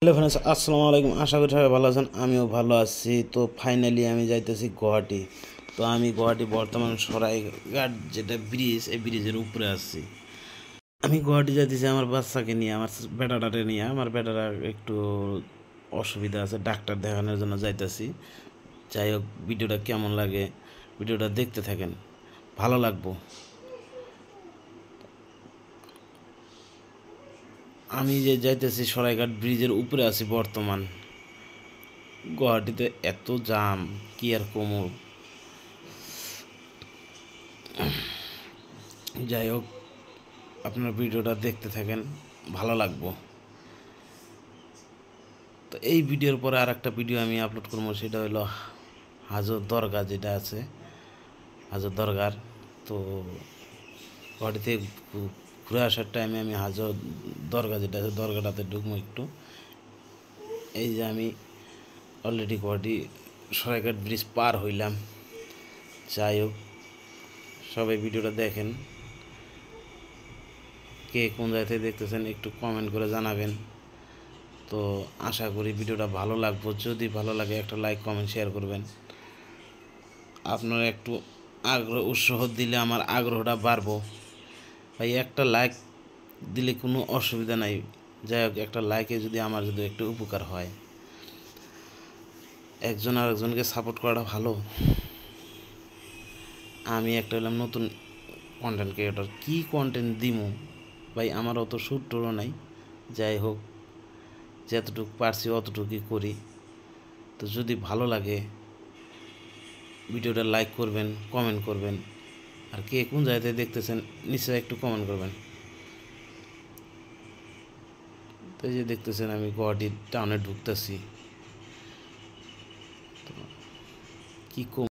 Hello friends, আসসালামু আলাইকুম। আশা করি সবাই ভালো আছেন, আমিও ভালো আছি। তো ফাইনালি আমি যাইতেছি গুয়াহাটি। তো আমি গুয়াহাটি বর্তমান সরাইঘাট যেটা ব্রিজ, এই ব্রিজের উপরে আছি। আমি গুয়াহাটি যাইতেছি আমার বাচ্চাকে নিয়ে, আমার বেটাটাকে নিয়ে। আমার বেটারা একটু অসুবিধা আছে, ডাক্তার দেখানোর জন্য যাইতেছি। যাই হোক, ভিডিওটা কেমন লাগে ভিডিওটা দেখতে থাকেন, ভালো লাগবো। আমি যে যাইতেছি সরাইঘাট ব্রিজের উপরে আছি বর্তমান। গুয়াহাটিতে এত জাম, কি আর কমু। যাই হোক, আপনার ভিডিওটা দেখতে থাকেন, ভালো লাগবো। তো এই ভিডিওর পরে আর একটা ভিডিও আমি আপলোড করবো, সেটা হলো হাজর দরগা যেটা আছে, হাজর দরগার। তো গুয়াহাটি থেকে ঘুরে আসার টাইমে আমি হাজর দরগা যেটা আছে, দরগাটাতে ঢুকবো একটু। এই যে আমি অলরেডি গুয়াহাটি সরাইঘাট ব্রিজ পার হইলাম। যাই হোক, সবাই ভিডিওটা দেখেন। কে কোন জায়গা থেকে দেখতেছেন একটু কমেন্ট করে জানাবেন। তো আশা করি ভিডিওটা ভালো লাগবে। যদি ভালো লাগে একটা লাইক কমেন্ট শেয়ার করবেন। আপনারা একটু উৎসাহ দিলে আমার আগ্রহটা বাড়বো। ভাই, একটা লাইক দিলে কোনো অসুবিধা নাই। যাই হোক, একটা লাইকে যদি আমার যদি একটু উপকার হয়, একজন আরেকজনকে সাপোর্ট করাটা ভালো। আমি একটা হলাম নতুন কন্টেন্ট ক্রিয়েটর, কী কন্টেন্ট দিমু ভাই, আমার অত সুরও নাই। যাই হোক, যতটুকু পারছি অতটুকুই করি। তো যদি ভালো লাগে ভিডিওটা লাইক করবেন, কমেন্ট করবেন। আর কে কোন জায়গাতে দেখতেছেন নিশ্চয়ই একটু কমেন্ট করবেন। তো এই যে দেখতেছেন আমি গুয়াহাটি টাউনে ঢুকতেছি। তো কী